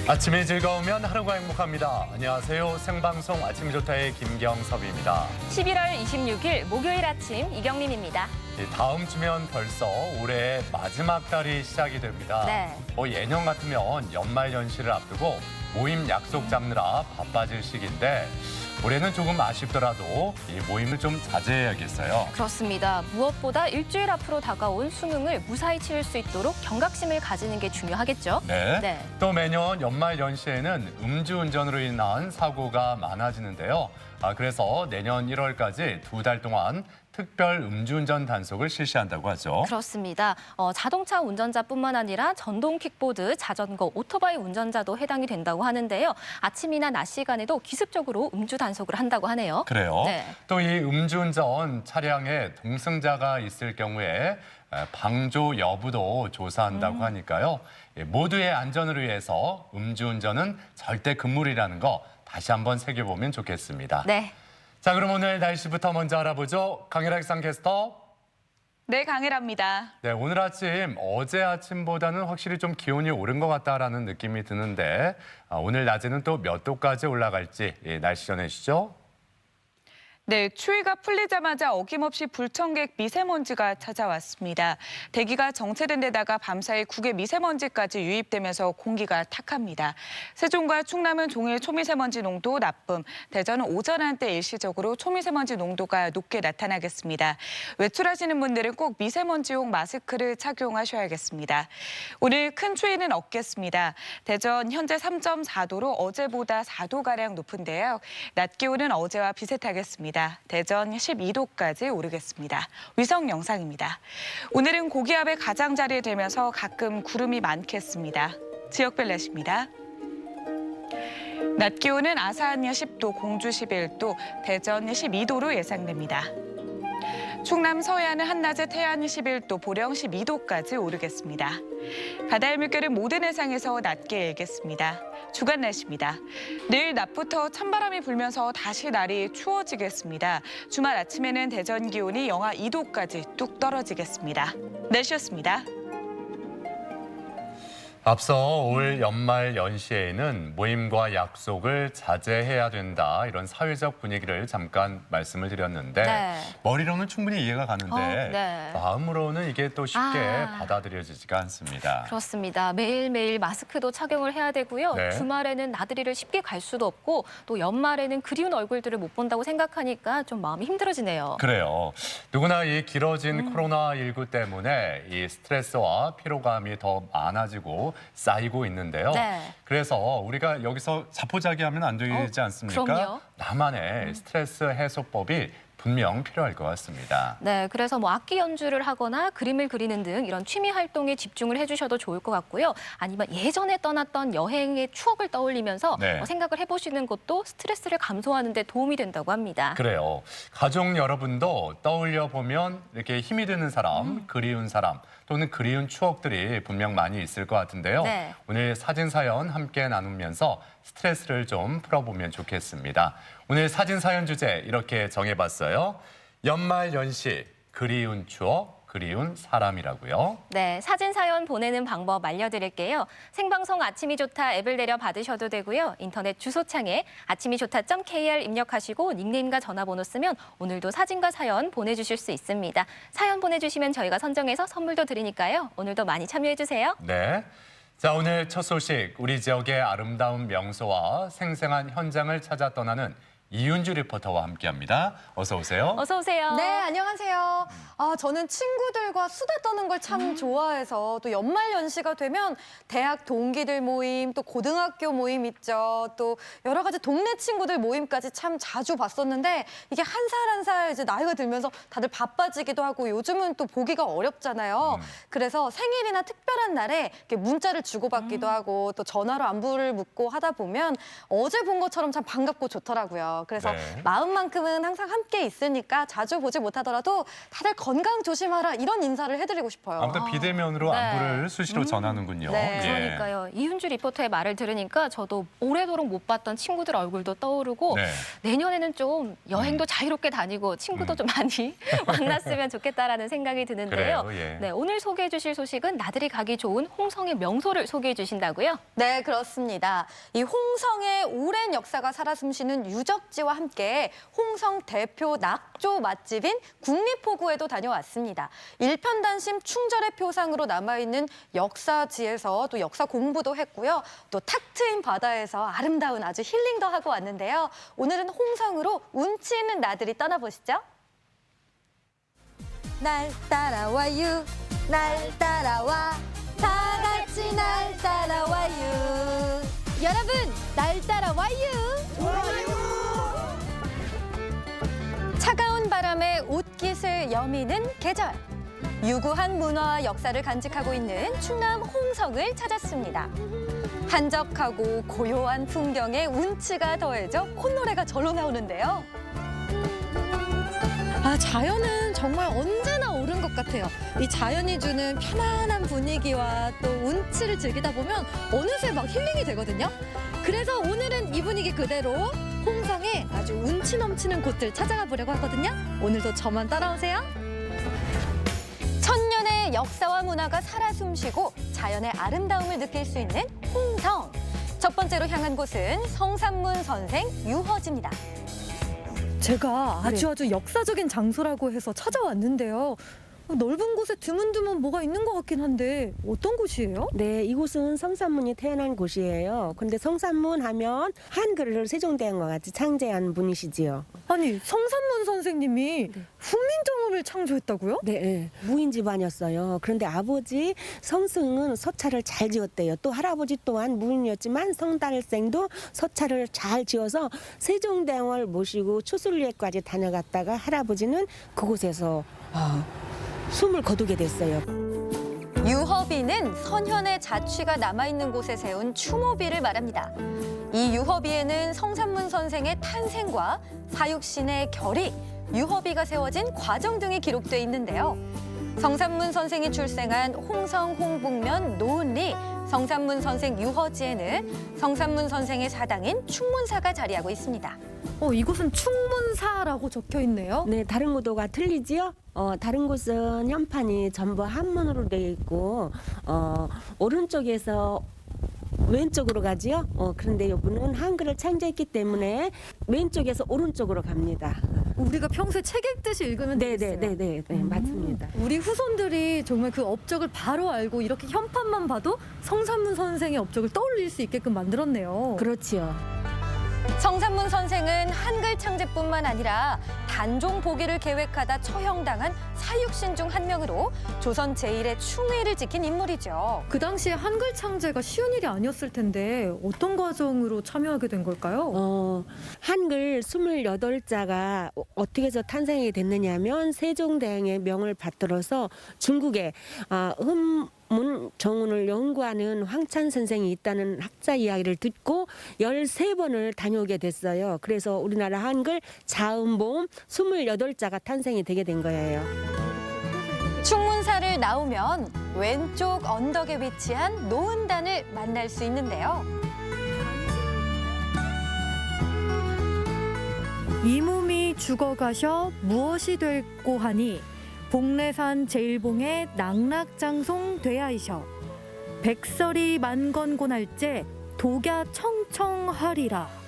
아침이 즐거우면 하루가 행복합니다. 안녕하세요. 생방송 아침이 좋다의 김경섭입니다. 11월 26일 목요일 아침 이경림입니다. 다음 주면 벌써 올해의 마지막 달이 시작이 됩니다. 네. 예년 같으면 연말 연시를 앞두고 모임 약속 잡느라 바빠질 시기인데 올해는 조금 아쉽더라도 이 모임을 좀 자제해야겠어요. 그렇습니다. 무엇보다 일주일 앞으로 다가온 수능을 무사히 치를 수 있도록 경각심을 가지는 게 중요하겠죠. 네. 또 매년 연말 연시에는 음주운전으로 인한 사고가 많아지는데요. 그래서 내년 1월까지 2달 동안 특별 음주운전 단속을 실시한다고 하죠. 그렇습니다. 자동차 운전자뿐만 아니라 전동 킥보드, 자전거, 오토바이 운전자도 해당이 된다고 하는데요. 아침이나 낮 시간에도 기습적으로 음주 단속을 한다고 하네요. 그래요. 네. 또 이 음주운전 차량에 동승자가 있을 경우에 방조 여부도 조사한다고 하니까요. 모두의 안전을 위해서 음주운전은 절대 금물이라는 거 다시 한번 새겨보면 좋겠습니다. 네. 자, 그럼 오늘 날씨부터 먼저 알아보죠. 강혜라 기상캐스터. 네, 강혜라입니다. 네, 오늘 아침 어제 아침보다는 확실히 좀 기온이 오른 것 같다라는 느낌이 드는데 오늘 낮에는 또 몇 도까지 올라갈지 날씨 전해주시죠. 네, 추위가 풀리자마자 어김없이 불청객 미세먼지가 찾아왔습니다. 대기가 정체된 데다가 밤사이 국외 미세먼지까지 유입되면서 공기가 탁합니다. 세종과 충남은 종일 초미세먼지 농도 나쁨, 대전은 오전 한때 일시적으로 초미세먼지 농도가 높게 나타나겠습니다. 외출하시는 분들은 꼭 미세먼지용 마스크를 착용하셔야겠습니다. 오늘 큰 추위는 없겠습니다. 대전 현재 3.4도로 어제보다 4도가량 높은데요. 낮 기온은 어제와 비슷하겠습니다. 대전 12도까지 오르겠습니다. 위성 영상입니다. 오늘은 고기압의 가장자리에 들면서 가끔 구름이 많겠습니다. 지역별 날씨입니다. 낮 기온은 아산 10도, 공주 11도, 대전 12도로 예상됩니다. 충남 서해안은 한낮에 태안 11도, 보령 12도까지 오르겠습니다. 바다의 물결은 모든 해상에서 낮게 일겠습니다. 주간 날씨입니다. 내일 낮부터 찬바람이 불면서 다시 날이 추워지겠습니다. 주말 아침에는 대전 기온이 영하 2도까지 뚝 떨어지겠습니다. 날씨였습니다. 앞서 올 연말 연시에는 모임과 약속을 자제해야 된다 이런 사회적 분위기를 잠깐 말씀을 드렸는데 네. 머리로는 충분히 이해가 가는데 네. 마음으로는 이게 또 쉽게 받아들여지지가 않습니다. 그렇습니다. 매일매일 마스크도 착용을 해야 되고요. 네. 주말에는 나들이를 쉽게 갈 수도 없고 또 연말에는 그리운 얼굴들을 못 본다고 생각하니까 좀 마음이 힘들어지네요. 그래요. 누구나 이 길어진 코로나19 때문에 이 스트레스와 피로감이 더 많아지고 쌓이고 있는데요. 네. 그래서 우리가 여기서 자포자기하면 안 되지 않습니까? 그럼요. 나만의 스트레스 해소법이 분명 필요할 것 같습니다. 네, 그래서 악기 연주를 하거나 그림을 그리는 등 이런 취미 활동에 집중을 해주셔도 좋을 것 같고요. 아니면 예전에 떠났던 여행의 추억을 떠올리면서 네. 생각을 해보시는 것도 스트레스를 감소하는 데 도움이 된다고 합니다. 그래요. 가족 여러분도 떠올려 보면 이렇게 힘이 드는 사람, 그리운 사람 또는 그리운 추억들이 분명 많이 있을 것 같은데요. 네. 오늘 사진 사연 함께 나누면서 스트레스를 좀 풀어보면 좋겠습니다. 오늘 사진 사연 주제 이렇게 정해봤어요. 연말 연시, 그리운 추억, 그리운 사람이라고요. 네, 사진 사연 보내는 방법 알려드릴게요. 생방송 아침이 좋다 앱을 내려 받으셔도 되고요. 인터넷 주소창에 아침이좋다.kr 입력하시고 닉네임과 전화번호 쓰면 오늘도 사진과 사연 보내주실 수 있습니다. 사연 보내주시면 저희가 선정해서 선물도 드리니까요. 오늘도 많이 참여해주세요. 네. 자, 오늘 첫 소식, 우리 지역의 아름다운 명소와 생생한 현장을 찾아 떠나는 이윤주 리포터와 함께합니다. 어서 오세요. 어서 오세요. 네, 안녕하세요. 저는 친구들과 수다 떠는 걸 참 좋아해서 또 연말 연시가 되면 대학 동기들 모임, 또 고등학교 모임 있죠. 또 여러 가지 동네 친구들 모임까지 참 자주 봤었는데 이게 한 살 한 살 이제 나이가 들면서 다들 바빠지기도 하고 요즘은 또 보기가 어렵잖아요. 그래서 생일이나 특별한 날에 이렇게 문자를 주고받기도 하고 또 전화로 안부를 묻고 하다 보면 어제 본 것처럼 참 반갑고 좋더라고요. 있어요. 그래서 네. 마음만큼은 항상 함께 있으니까 자주 보지 못하더라도 다들 건강 조심하라 이런 인사를 해드리고 싶어요. 아무튼 비대면으로 네. 안부를 수시로 전하는군요. 네. 예. 그러니까요. 이윤주 리포터의 말을 들으니까 저도 오래도록 못 봤던 친구들 얼굴도 떠오르고 네. 내년에는 좀 여행도 자유롭게 다니고 친구도 좀 많이 만났으면 좋겠다라는 생각이 드는데요. 그래요, 예. 네, 오늘 소개해 주실 소식은 나들이 가기 좋은 홍성의 명소를 소개해 주신다고요? 네, 그렇습니다. 이 홍성의 오랜 역사가 살아 숨쉬는 유적지와 함께 홍성 대표 낙조 맛집인 국립포구에도 다녀왔습니다. 일편단심 충절의 표상으로 남아있는 역사지에서 또 역사 공부도 했고요. 또 탁 트인 바다에서 아름다운 아주 힐링도 하고 왔는데요. 오늘은 홍성으로 운치 있는 나들이 떠나보시죠. 날 따라와요, 날 따라와, 다 같이 날 따라와요. 여러분, 날 따라와요. 좋아요. 차가운 바람에 옷깃을 여미는 계절. 유구한 문화와 역사를 간직하고 있는 충남 홍성을 찾았습니다. 한적하고 고요한 풍경에 운치가 더해져 콧노래가 절로 나오는데요. 아, 자연은 정말 언제나 옳은 것 같아요. 이 자연이 주는 편안한 분위기와 또 운치를 즐기다 보면 어느새 막 힐링이 되거든요. 그래서 오늘은 이 분위기 그대로 홍성에 아주 운치 넘치는 곳들 찾아가 보려고 하거든요. 오늘도 저만 따라오세요. 천년의 역사와 문화가 살아 숨쉬고 자연의 아름다움을 느낄 수 있는 홍성. 첫 번째로 향한 곳은 성산문 선생 유허지입니다. 제가 아주 역사적인 장소라고 해서 찾아왔는데요. 넓은 곳에 드문드문 뭐가 있는 것 같긴 한데 어떤 곳이에요? 네, 이곳은 성산문이 태어난 곳이에요. 근데 성산문 하면 한글을 세종대왕과 같이 창제한 분이시지요. 아니, 성산문 선생님이 훈민정음을 창조했다고요? 네, 무인 집안이었어요. 그런데 아버지 성승은 서찰을 잘 지었대요. 또 할아버지 또한 무인이었지만 성달생도 서찰을 잘 지어서 세종대왕을 모시고 추술리에까지 다녀갔다가 할아버지는 그곳에서 숨을 거두게 됐어요. 유허비는 선현의 자취가 남아있는 곳에 세운 추모비를 말합니다. 이 유허비에는 성산문 선생의 탄생과 사육신의 결의, 유허비가 세워진 과정 등이 기록돼 있는데요. 성산문 선생이 출생한 홍성 홍북면 노은리 성산문 선생 유허지에는 성산문 선생의 사당인 충문사가 자리하고 있습니다. 이곳은 충문사라고 적혀 있네요. 네, 다른 곳과 틀리지요? 다른 곳은 현판이 전부 한문으로 되어 있고 오른쪽에서 왼쪽으로 가지요. 그런데 이분은 한글을 창제했기 때문에 왼쪽에서 오른쪽으로 갑니다. 우리가 평소에 책 읽듯이 읽으면 되겠어요. 네, 맞습니다. 우리 후손들이 정말 그 업적을 바로 알고 이렇게 현판만 봐도 성산문 선생의 업적을 떠올릴 수 있게끔 만들었네요. 그렇지요. 성산문 선생은 한글 창제뿐만 아니라 단종 보기를 계획하다 처형당한 사육신 중 한 명으로 조선 제1의 충의를 지킨 인물이죠. 그 당시에 한글 창제가 쉬운 일이 아니었을 텐데 어떤 과정으로 참여하게 된 걸까요? 한글 28자가 어떻게 해서 탄생이 됐느냐면 세종대왕의 명을 받들어서 중국에 문 정운을 연구하는 황찬 선생이 있다는 학자 이야기를 듣고 13번을 다녀오게 됐어요. 그래서 우리나라 한글 자음보음 28자가 탄생이 되게 된 거예요. 충문사를 나오면 왼쪽 언덕에 위치한 노은단을 만날 수 있는데요. 이 몸이 죽어가셔 무엇이 될꼬 하니 복례산 제일봉의 낙락장송 되하이셔 백설이 만건곤할제 독야 청청하리라.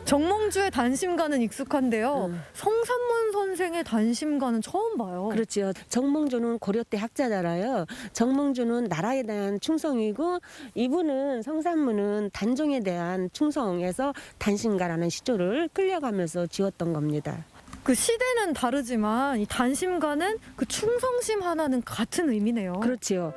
정몽주의 단심가는 익숙한데요. 성산문 선생의 단심가는 처음 봐요. 그렇죠. 정몽주는 고려 때 학자잖아요. 정몽주는 나라에 대한 충성이고 이분은 성산문은 단종에 대한 충성에서 단심가라는 시조를 끌려가면서 지었던 겁니다. 그 시대는 다르지만 이 단심가는 그 충성심 하나는 같은 의미네요. 그렇지요.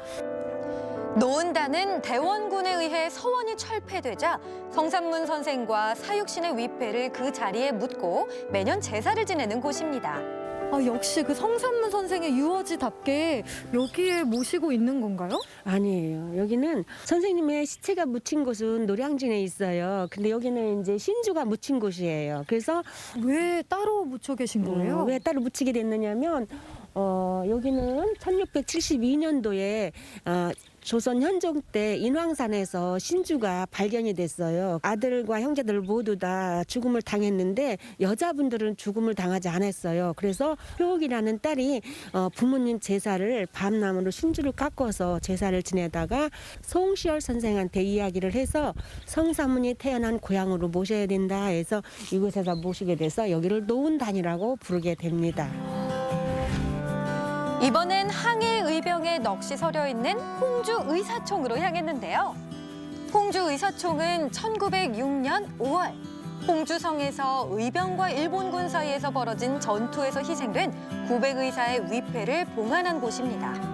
노은단은 대원군에 의해 서원이 철폐되자 성산문 선생과 사육신의 위패를 그 자리에 묻고 매년 제사를 지내는 곳입니다. 역시 그 성산문 선생의 유어지답게 여기에 모시고 있는 건가요? 아니에요. 여기는 선생님의 시체가 묻힌 곳은 노량진에 있어요. 근데 여기는 이제 신주가 묻힌 곳이에요. 그래서 왜 따로 묻혀 계신 거예요? 왜 따로 묻히게 됐느냐면 여기는 1672년도에 조선 현종 때 인왕산에서 신주가 발견이 됐어요. 아들과 형제들 모두 다 죽음을 당했는데 여자분들은 죽음을 당하지 않았어요. 그래서 효옥이라는 딸이 부모님 제사를 밤나무로 신주를 깎아서 제사를 지내다가 송시열 선생한테 이야기를 해서 성사문이 태어난 고향으로 모셔야 된다 해서 이곳에서 모시게 돼서 여기를 노은단이라고 부르게 됩니다. 이번엔 항해 의병에 넋이 서려 있는 홍주 의사총으로 향했는데요. 홍주 의사총은 1906년 5월 홍주성에서 의병과 일본군 사이에서 벌어진 전투에서 희생된 900의사의 위패를 봉안한 곳입니다.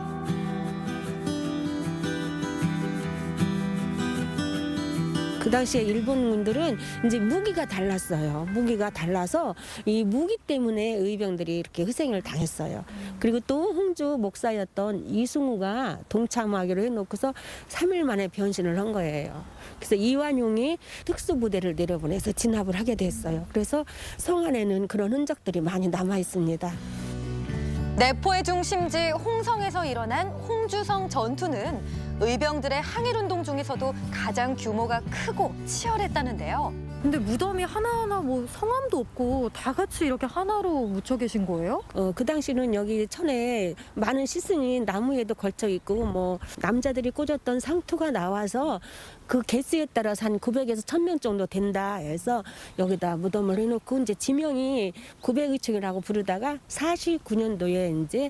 그 당시에 일본군들은 이제 무기가 달랐어요. 무기가 달라서 이 무기 때문에 의병들이 이렇게 희생을 당했어요. 그리고 또 홍주 목사였던 이승우가 동참하기로 해놓고서 3일 만에 변신을 한 거예요. 그래서 이완용이 특수부대를 내려보내서 진압을 하게 됐어요. 그래서 성 안에는 그런 흔적들이 많이 남아 있습니다. 내포의 중심지 홍성에서 일어난 홍주성 전투는 의병들의 항일운동 중에서도 가장 규모가 크고 치열했다는데요. 근데 무덤이 하나하나 뭐 성함도 없고 다 같이 이렇게 하나로 묻혀 계신 거예요? 그 당시는 여기 천에 많은 시승이 나무에도 걸쳐 있고 뭐 남자들이 꽂았던 상투가 나와서 그 개수에 따라서 한 900에서 1000명 정도 된다 해서 여기다 무덤을 해놓고 이제 지명이 900의총이라고 부르다가 49년도에 이제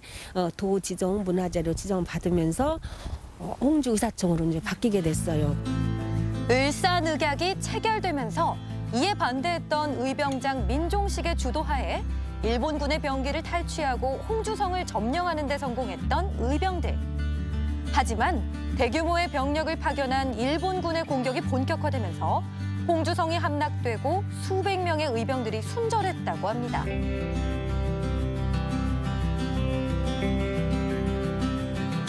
도지정 문화재로 지정받으면서 홍주 의사총으로 이제 바뀌게 됐어요. 을사늑약이 체결되면서 이에 반대했던 의병장 민종식의 주도하에 일본군의 병기를 탈취하고 홍주성을 점령하는 데 성공했던 의병들. 하지만 대규모의 병력을 파견한 일본군의 공격이 본격화되면서 홍주성이 함락되고 수백 명의 의병들이 순절했다고 합니다.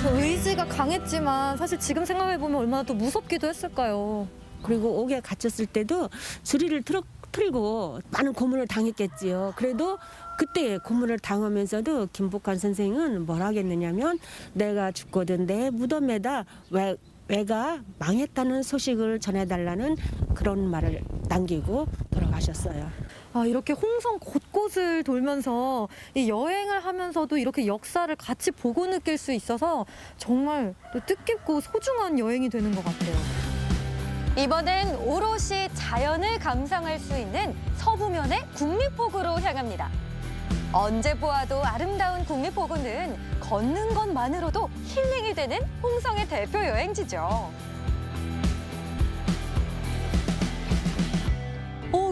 의지가 강했지만 사실 지금 생각해보면 얼마나 또 무섭기도 했을까요? 그리고 옥에 갇혔을 때도 주리를 틀고 많은 고문을 당했겠지요. 그래도 그때 고문을 당하면서도 김복환 선생은 뭘 하겠느냐면 내가 죽거든 내 무덤에다 왜가 망했다는 소식을 전해달라는 그런 말을 남기고 돌아가셨어요. 이렇게 홍성 곳곳을 돌면서 이 여행을 하면서도 이렇게 역사를 같이 보고 느낄 수 있어서 정말 또 뜻깊고 소중한 여행이 되는 것 같아요. 이번엔 오롯이 자연을 감상할 수 있는 서부면의 국립포구로 향합니다. 언제 보아도 아름다운 국립포구는 걷는 것만으로도 힐링이 되는 홍성의 대표 여행지죠.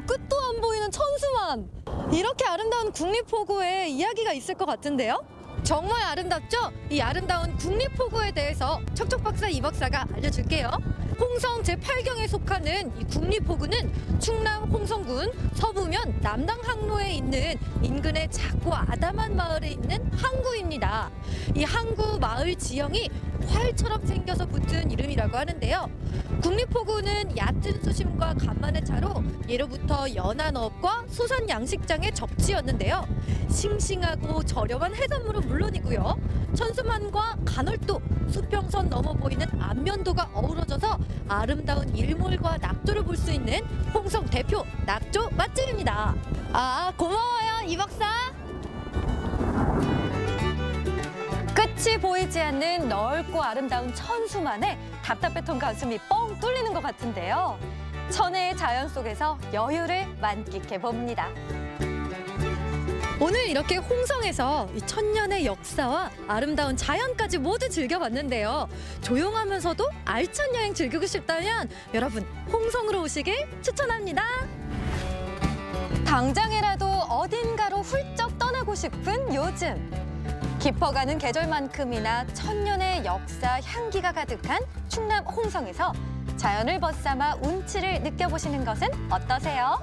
끝도 안 보이는 천수만! 이렇게 아름다운 국립포구에 이야기가 있을 것 같은데요? 정말 아름답죠? 이 아름다운 국립포구에 대해서 척척박사 이박사가 알려줄게요. 홍성 제8경에 속하는 이 국립포구는 충남 홍성군 서부면 남당 항로에 있는 인근의 작고 아담한 마을에 있는 항구입니다. 이 항구 마을 지형이 활처럼 생겨서 붙은 이름이라고 하는데요. 국립포구는 얕은 수심과 간만의 차로 예로부터 연안업과 수산 양식장의 적지였는데요. 싱싱하고 저렴한 해산물은 물론이고요. 천수만과 간월도, 수평선 넘어 보이는 안면도가 어우러져서 아름다운 일몰과 낙조를 볼 수 있는 홍성 대표 낙조 맛집입니다. 고마워요, 이 박사. 끝이 보이지 않는 넓고 아름다운 천수만에 답답했던 가슴이 뻥 뚫리는 것 같은데요. 천혜의 자연 속에서 여유를 만끽해 봅니다. 오늘 이렇게 홍성에서 이 천년의 역사와 아름다운 자연까지 모두 즐겨봤는데요. 조용하면서도 알찬 여행 즐기고 싶다면 여러분 홍성으로 오시길 추천합니다. 당장이라도 어딘가로 훌쩍 떠나고 싶은 요즘. 깊어가는 계절만큼이나 천년의 역사 향기가 가득한 충남 홍성에서 자연을 벗삼아 운치를 느껴보시는 것은 어떠세요?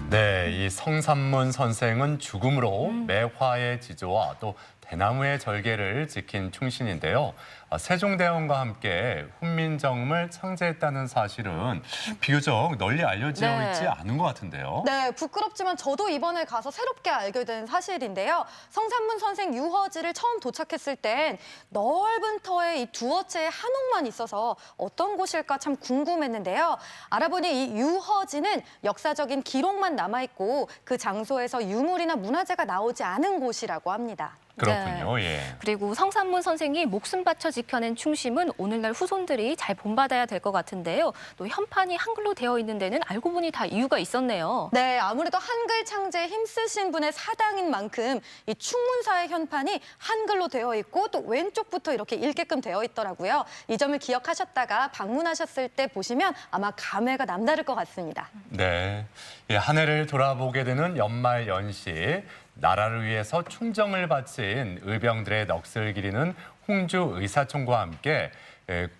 네, 이 성산문 선생은 죽음으로 매화의 지조와 또 대나무의 절개를 지킨 충신인데요. 세종대왕과 함께 훈민정음을 창제했다는 사실은 비교적 널리 알려져 네. 있지 않은 것 같은데요. 네, 부끄럽지만 저도 이번에 가서 새롭게 알게 된 사실인데요. 성산문 선생 유허지를 처음 도착했을 땐 넓은 터에 이 두어체의 한옥만 있어서 어떤 곳일까 참 궁금했는데요. 알아보니 이 유허지는 역사적인 기록만 남아있고 그 장소에서 유물이나 문화재가 나오지 않은 곳이라고 합니다. 그렇군요. 예. 그리고 성산문 선생이 목숨 바쳐 지켜낸 충심은 오늘날 후손들이 잘 본받아야 될 것 같은데요. 또 현판이 한글로 되어 있는 데는 알고 보니 다 이유가 있었네요. 네, 아무래도 한글 창제에 힘쓰신 분의 사당인 만큼 이 충문사의 현판이 한글로 되어 있고 또 왼쪽부터 이렇게 읽게끔 되어 있더라고요. 이 점을 기억하셨다가 방문하셨을 때 보시면 아마 감회가 남다를 것 같습니다. 네, 예, 한 해를 돌아보게 되는 연말 연시. 나라를 위해서 충정을 바친 의병들의 넋을 기리는 홍주 의사총과 함께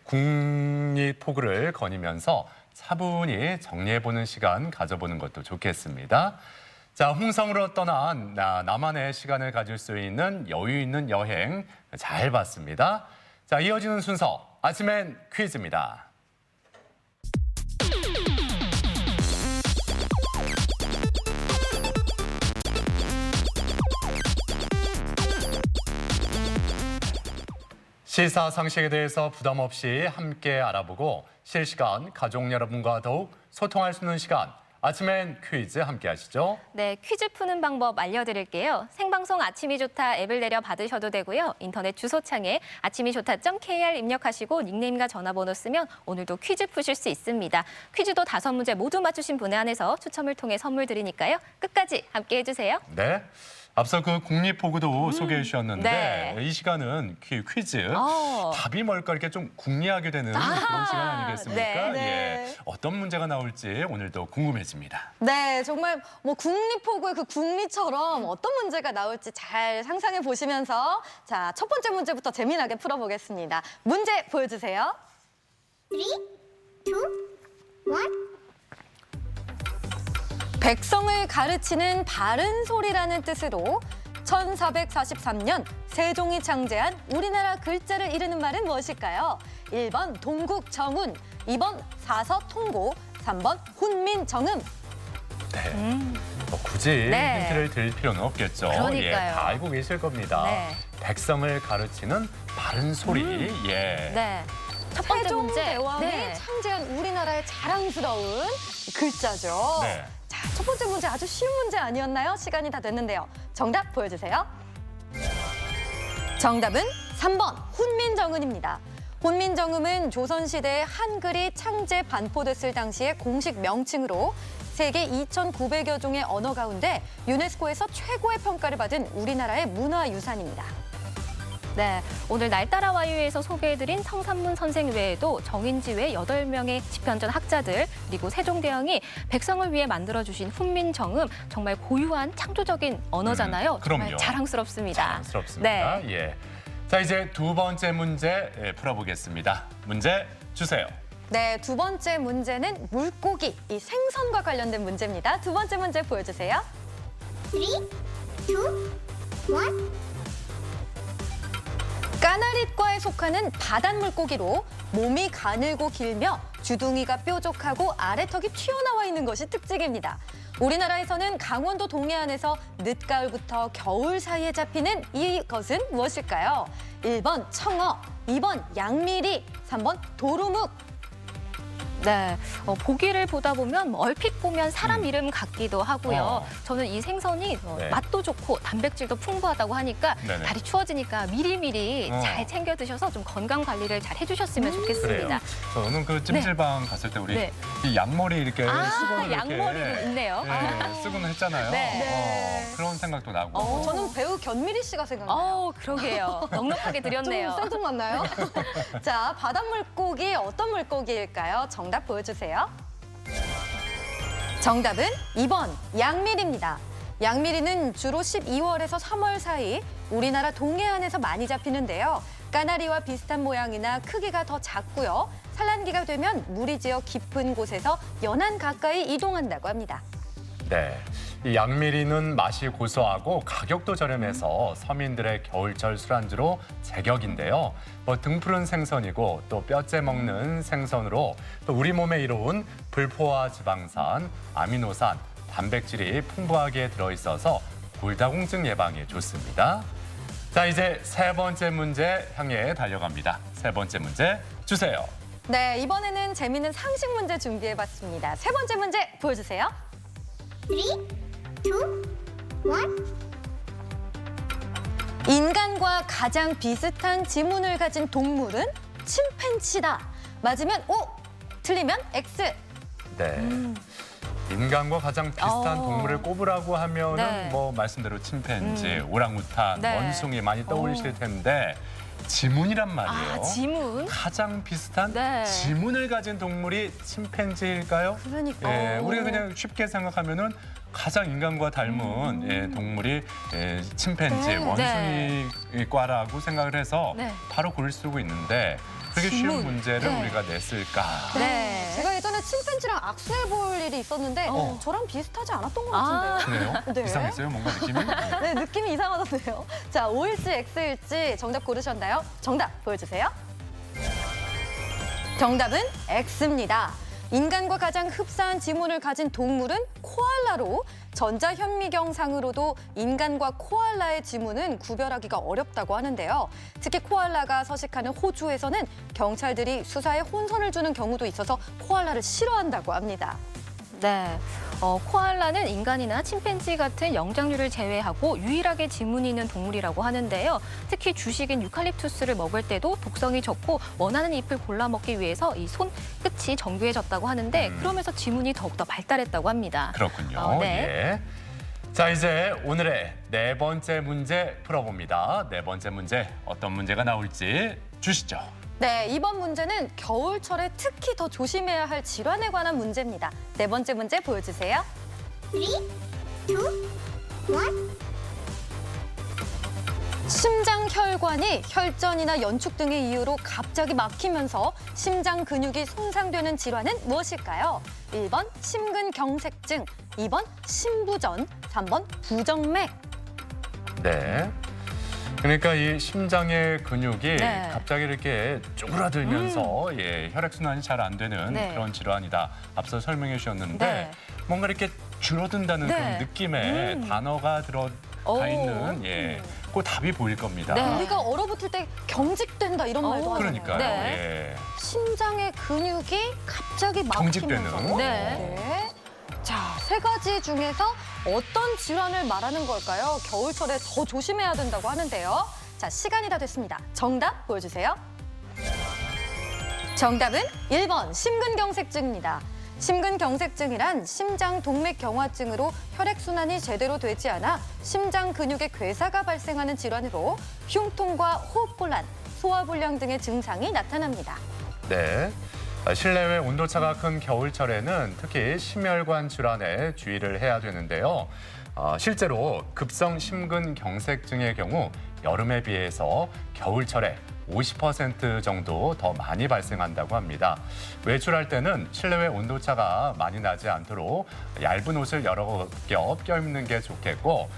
국립포구를 거니면서 차분히 정리해보는 시간 가져보는 것도 좋겠습니다. 자, 홍성으로 떠난 나만의 시간을 가질 수 있는 여유 있는 여행 잘 봤습니다. 자, 이어지는 순서 아침엔 퀴즈입니다. 시사상식에 대해서 부담 없이 함께 알아보고 실시간 가족 여러분과 더욱 소통할 수 있는 시간. 아침엔 퀴즈 함께 하시죠. 네, 퀴즈 푸는 방법 알려드릴게요. 생방송 아침이 좋다 앱을 내려 받으셔도 되고요. 인터넷 주소창에 아침이 좋다.kr 입력하시고 닉네임과 전화번호 쓰면 오늘도 퀴즈 푸실 수 있습니다. 퀴즈도 5문제 모두 맞추신 분에 한해서 추첨을 통해 선물 드리니까요. 끝까지 함께 해주세요. 네. 앞서 그 국립포구도 소개해 주셨는데 네. 이 시간은 퀴즈. 어. 답이 뭘까 이렇게 좀 궁리하게 되는 그런 시간 아니겠습니까? 네. 네. 예. 어떤 문제가 나올지 오늘도 궁금해집니다. 네, 정말 뭐 국립포구의 그 국리처럼 어떤 문제가 나올지 잘 상상해 보시면서 자, 첫 번째 문제부터 재미나게 풀어보겠습니다. 문제 보여주세요. 3, 2, 1. 백성을 가르치는 바른 소리라는 뜻으로 1443년 세종이 창제한 우리나라 글자를 이르는 말은 무엇일까요? 1번 동국정운, 2번 사서통고, 3번 훈민정음. 네. 뭐 굳이 네. 힌트를 드릴 필요는 없겠죠. 그러니까요. 예, 다 알고 계실 겁니다. 네. 백성을 가르치는 바른 소리. 예. 네. 첫 번째 문제. 세종대왕이 네. 창제한 우리나라의 자랑스러운 글자죠. 네. 자, 첫 번째 문제 아주 쉬운 문제 아니었나요? 시간이 다 됐는데요. 정답 보여주세요. 정답은 3번 훈민정음입니다. 훈민정음은 조선시대에 한글이 창제 반포됐을 당시의 공식 명칭으로 세계 2,900여 종의 언어 가운데 유네스코에서 최고의 평가를 받은 우리나라의 문화유산입니다. 네, 오늘 날따라 와유에서 소개해드린 성산문 선생 외에도 정인지 외 8명의 집현전 학자들 그리고 세종대왕이 백성을 위해 만들어주신 훈민정음 정말 고유한 창조적인 언어잖아요. 정말 그럼요. 자랑스럽습니다. 자랑스럽습니다. 네. 예. 자, 이제 두 번째 문제 풀어보겠습니다. 문제 주세요. 네, 두 번째 문제는 물고기, 이 생선과 관련된 문제입니다. 두 번째 문제 보여주세요. 3, 2, 1. 까나리과에 속하는 바닷물고기로 몸이 가늘고 길며 주둥이가 뾰족하고 아래턱이 튀어나와 있는 것이 특징입니다. 우리나라에서는 강원도 동해안에서 늦가을부터 겨울 사이에 잡히는 이것은 무엇일까요? 1번 청어, 2번 양미리, 3번 도루묵. 네, 보기를 보다 보면 얼핏 보면 사람 이름 같기도 하고요. 저는 이 생선이 네. 맛도 좋고 단백질도 풍부하다고 하니까 네네. 날이 추워지니까 미리미리 잘 챙겨 드셔서 좀 건강 관리를 잘 해주셨으면 좋겠습니다. 그래요. 저는 그 찜질방 갔을 때 우리 네. 이 양머리 이렇게 수건을 양머리도 이렇게 있네요. 쓰곤 했잖아요. 네. 그런 생각도 나고. 저는 배우 견미리 씨가 생각나요. 그러게요. 넉넉하게 드렸네요. 좀 생뚱맞나요? 자, 바닷물고기 어떤 물고기일까요? 정답 보여주세요. 정답은 2번 양미리입니다. 양미리는 주로 12월에서 3월 사이 우리나라 동해안에서 많이 잡히는데요. 까나리와 비슷한 모양이나 크기가 더 작고요. 산란기가 되면 물이 지어 깊은 곳에서 연안 가까이 이동한다고 합니다. 네. 이 양미리는 맛이 고소하고 가격도 저렴해서 서민들의 겨울철 술안주로 제격인데요. 뭐 등푸른 생선이고 또 뼈째 먹는 생선으로 또 우리 몸에 이로운 불포화 지방산, 아미노산, 단백질이 풍부하게 들어있어서 골다공증 예방에 좋습니다. 자, 이제 세 번째 문제 향해 달려갑니다. 세 번째 문제 주세요. 네, 이번에는 재미있는 상식 문제 준비해봤습니다. 세 번째 문제 보여주세요. 3, 2, 1. 인간과 가장 비슷한 지문을 가진 동물은 침팬지다. 맞으면 O, 틀리면 X. 네. 인간과 가장 비슷한 동물을 꼽으라고 하면은 네. 뭐 말씀대로 침팬지, 오랑우탄, 네. 원숭이 많이 떠올리실 텐데 지문이란 말이에요. 아, 지문? 가장 비슷한 네. 지문을 가진 동물이 침팬지일까요? 그러니까. 예, 우리가 그냥 쉽게 생각하면은 가장 인간과 닮은 예, 동물이 침팬지, 네. 원숭이과라고 생각을 해서 네. 바로 고를 수고 있는데 그렇게 지문. 쉬운 문제를 네. 우리가 냈을까? 네. 제가 예전에 침팬지랑 악수해볼 일이 있었는데 저랑 비슷하지 않았던 것 같은데요. 그래요? 네. 이상했어요? 뭔가 느낌이? 네, 느낌이 이상하던데요. 자, O일지 X일지 정답 고르셨나요? 정답 보여주세요. 정답은 X입니다. 인간과 가장 흡사한 지문을 가진 동물은 코알라로 전자현미경상으로도 인간과 코알라의 지문은 구별하기가 어렵다고 하는데요. 특히 코알라가 서식하는 호주에서는 경찰들이 수사에 혼선을 주는 경우도 있어서 코알라를 싫어한다고 합니다. 네. 코알라는 인간이나 침팬지 같은 영장류를 제외하고 유일하게 지문이 있는 동물이라고 하는데요. 특히 주식인 유칼립투스를 먹을 때도 독성이 적고 원하는 잎을 골라 먹기 위해서 이 손 끝이 정교해졌다고 하는데 그러면서 지문이 더욱더 발달했다고 합니다. 그렇군요. 네. 예. 자, 이제 오늘의 네 번째 문제 풀어봅니다. 네 번째 문제 어떤 문제가 나올지 주시죠. 네, 이번 문제는 겨울철에 특히 더 조심해야 할 질환에 관한 문제입니다. 네 번째 문제 보여주세요. 3, 2, 1. 심장혈관이 혈전이나 연축 등의 이유로 갑자기 막히면서 심장 근육이 손상되는 질환은 무엇일까요? 1번 심근경색증, 2번 심부전, 3번 부정맥. 네. 그러니까 이 심장의 근육이 네. 갑자기 이렇게 쪼그라들면서 예, 혈액순환이 잘 안 되는 네. 그런 질환이다. 앞서 설명해 주셨는데 네. 뭔가 이렇게 줄어든다는 네. 그런 느낌의 단어가 들어가 있는 예, 그 답이 보일 겁니다. 네. 우리가 얼어붙을 때 경직된다 이런 말도 하잖아요. 그러니까요. 네. 예. 심장의 근육이 갑자기 경직되는. 막히면서. 네. 네. 자, 세 가지 중에서 어떤 질환을 말하는 걸까요? 겨울철에 더 조심해야 된다고 하는데요. 자, 시간이 다 됐습니다. 정답 보여주세요. 정답은 1번 심근경색증입니다. 심근경색증이란 심장 동맥경화증으로 혈액순환이 제대로 되지 않아 심장 근육의 괴사가 발생하는 질환으로 흉통과 호흡곤란, 소화불량 등의 증상이 나타납니다. 네. 실내외 온도차가 큰 겨울철에는 특히 심혈관 질환에 주의를 해야 되는데요. 실제로 급성 심근경색증의 경우 여름에 비해서 겨울철에 50% 정도 더 많이 발생한다고 합니다. 외출할 때는 실내외 온도차가 많이 나지 않도록 얇은 옷을 여러 겹 껴입는 게 좋겠고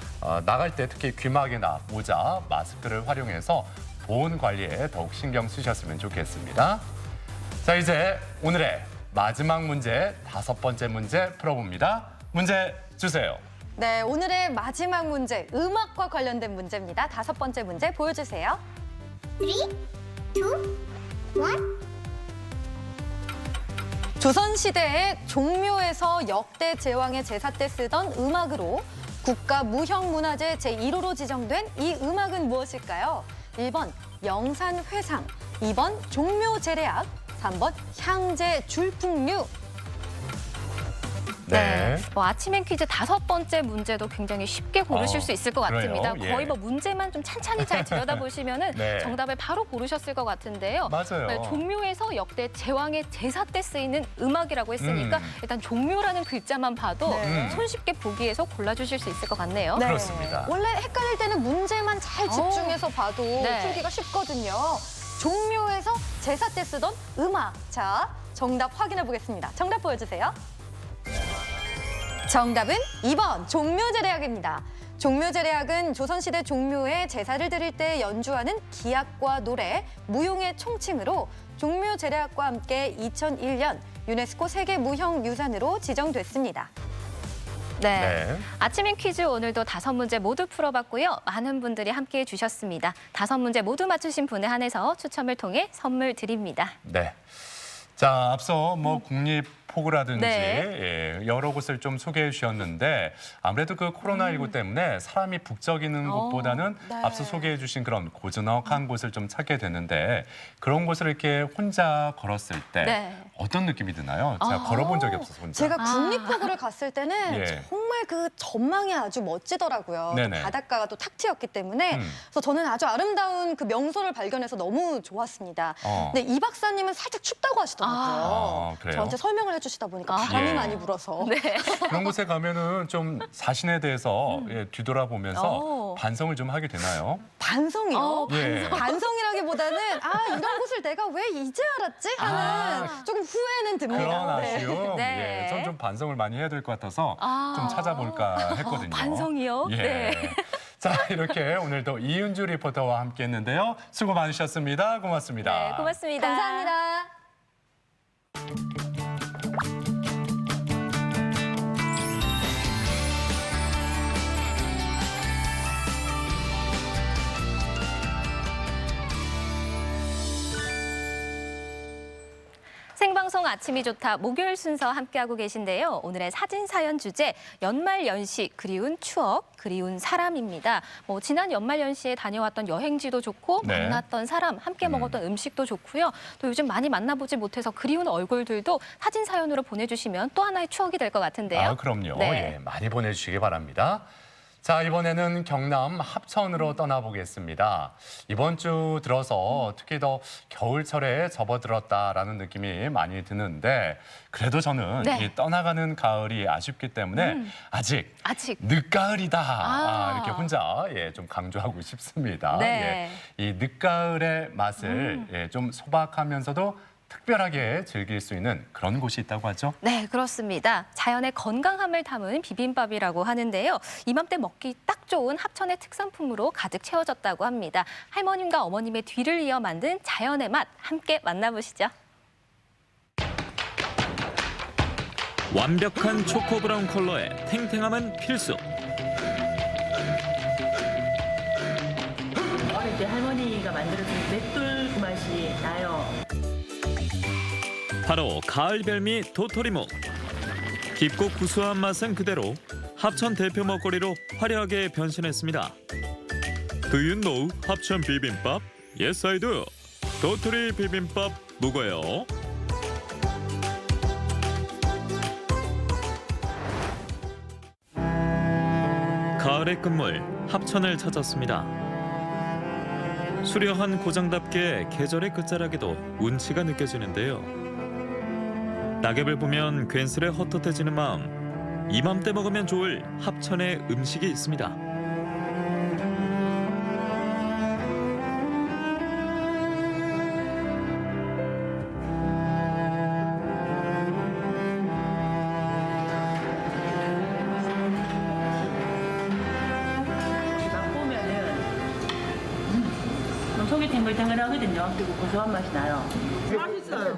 나갈 때 특히 귀마개나 모자, 마스크를 활용해서 보온 관리에 더욱 신경 쓰셨으면 좋겠습니다. 자, 이제 오늘의 마지막 문제, 다섯 번째 문제 풀어봅니다. 문제 주세요. 네, 오늘의 마지막 문제, 음악과 관련된 문제입니다. 다섯 번째 문제 보여주세요. 3, 2, 1. 조선시대에 종묘에서 역대 제왕의 제사 때 쓰던 음악으로 국가 무형문화재 제1호로 지정된 이 음악은 무엇일까요? 1번 영산회상, 2번 종묘제례악, 3번 향제 줄풍류. 네. 아침엔 퀴즈 다섯 번째 문제도 굉장히 쉽게 고르실 수 있을 것 같습니다. 그래요? 예. 거의 뭐 문제만 좀 찬찬히 잘 들여다보시면은 네. 정답을 바로 고르셨을 것 같은데요. 맞아요. 네, 종묘에서 역대 제왕의 제사 때 쓰이는 음악이라고 했으니까 일단 종묘라는 글자만 봐도 손쉽게 보기에서 골라주실 수 있을 것 같네요. 네. 그렇습니다. 원래 헷갈릴 때는 문제만 잘 집중해서 봐도 네. 풀기가 쉽거든요. 종묘에서 제사 때 쓰던 음악. 자, 정답 확인해 보겠습니다. 정답 보여주세요. 정답은 2번 종묘제례악입니다. 종묘제례악은 조선시대 종묘에 제사를 드릴 때 연주하는 기악과 노래, 무용의 총칭으로 종묘제례악과 함께 2001년 유네스코 세계무형유산으로 지정됐습니다. 네. 아침인 퀴즈 오늘도 5문제 모두 풀어봤고요. 많은 분들이 함께해 주셨습니다. 5문제 모두 맞추신 분에 한해서 추첨을 통해 선물 드립니다. 네. 자, 앞서 뭐 국립포구라든지 네. 예, 여러 곳을 좀 소개해 주셨는데 아무래도 그 코로나19 때문에 사람이 북적이는 곳보다는 네. 앞서 소개해 주신 그런 고즈넉한 곳을 좀 찾게 되는데 그런 곳을 이렇게 혼자 걸었을 때 네. 어떤 느낌이 드나요? 제가 걸어본 적이 없어서 혼자. 제가 국립포구를 갔을 때는 예. 정말 그 전망이 아주 멋지더라고요. 또 네네. 바닷가가 또 탁 트였기 때문에 그래서 저는 아주 아름다운 그 명소를 발견해서 너무 좋았습니다. 근데 이 박사님은 살짝 춥다고 하시더라고요. 아, 그래요? 저한테 설명을 해주시다 보니까 바람이 예. 많이 불어서. 네. 그런 곳에 가면은 좀 자신에 대해서 예, 뒤돌아보면서 오. 반성을 좀 하게 되나요? 반성이요? 예. 반성이라기보다는 이런 곳을 내가 왜 이제 알았지? 하는 조금 후회는 듭니다. 그런 네. 아쉬움. 네. 예, 전 좀 반성을 많이 해야 될 것 같아서 좀 찾아볼까 했거든요. 반성이요? 예. 네. 자, 이렇게 오늘도 이은주 리포터와 함께했는데요. 수고 많으셨습니다. 고맙습니다. 네, 고맙습니다. 감사합니다. 생방송 아침이 좋다 목요일 순서 함께하고 계신데요. 오늘의 사진 사연 주제 연말 연시 그리운 추억 그리운 사람입니다. 뭐 지난 연말 연시에 다녀왔던 여행지도 좋고 네. 만났던 사람 함께 먹었던 음식도 좋고요. 또 요즘 많이 만나보지 못해서 그리운 얼굴들도 사진 사연으로 보내주시면 또 하나의 추억이 될 것 같은데요. 아, 그럼요. 네. 예, 많이 보내주시기 바랍니다. 자, 이번에는 경남 합천으로 떠나보겠습니다. 이번 주 들어서 특히 더 겨울철에 접어들었다라는 느낌이 많이 드는데 그래도 저는 네. 이 떠나가는 가을이 아쉽기 때문에 아직 늦가을이다. 이렇게 혼자 예, 좀 강조하고 싶습니다. 네. 예, 이 늦가을의 맛을 예, 좀 소박하면서도 특별하게 즐길 수 있는 그런 곳이 있다고 하죠. 네, 그렇습니다. 자연의 건강함을 담은 비빔밥이라고 하는데요. 이맘때 먹기 딱 좋은 합천의 특산품으로 가득 채워졌다고 합니다. 할머님과 어머님의 뒤를 이어 만든 자연의 맛 함께 만나보시죠. 완벽한 초코 브라운 컬러에 탱탱함은 필수. 어릴 때 할머니가 만들어준 맷돌 그 맛이 나요. 바로 가을 별미 도토리묵. 깊고 구수한 맛은 그대로 합천 대표 먹거리로 화려하게 변신했습니다. Do you know 합천 비빔밥? Yes, I do. 도토리 비빔밥 묵어요. 가을의 끝물 합천을 찾았습니다. 수려한 고장답게 계절의 끝자락에도 운치가 느껴지는데요. 낙엽을 보면 괜스레 헛헛해지는 마음. 이맘때 먹으면 좋을 합천의 음식이 있습니다. 맛보면은 속이 탱글탱글하거든요. 그리고 고소한 맛이 나요.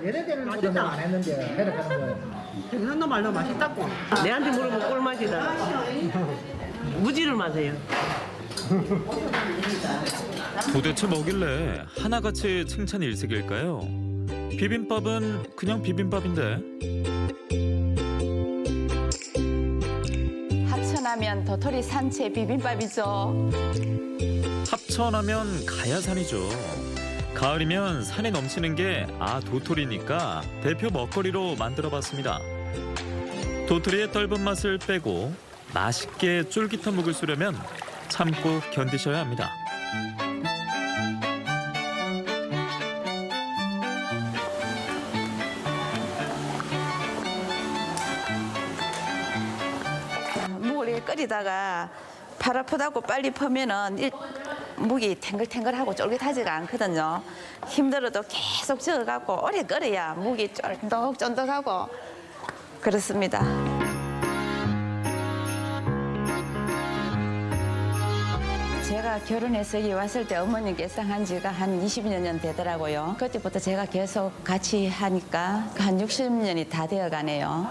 얘네들보다 안 했는데 해석하는 거예요. 경상도 말로 맛있다고. 내한테 물어보면 꿀맛이다. 무지를 마세요. 도대체 뭐길래 하나같이 칭찬 일색일까요? 비빔밥은 그냥 비빔밥인데. 합천하면 도토리 산채 비빔밥이죠. 합천하면 가야산이죠. 가을이면 산이 넘치는 게 도토리니까 대표 먹거리로 만들어봤습니다. 도토리의 떫은 맛을 빼고 맛있게 쫄깃한 묵을 쓰려면 참고 견디셔야 합니다. 묵을 이렇게 끓이다가 팔 아프다고 빨리 퍼면은 묵이 탱글탱글하고 쫄깃하지가 않거든요. 힘들어도 계속 저어갖고 오래 끓여야 묵이 쫀득쫀득하고 그렇습니다. 결혼해서 여기 왔을 때 어머니께서 한 지가 한 20여 년 되더라고요. 그때부터 제가 계속 같이 하니까 한 60년이 다 되어 가네요.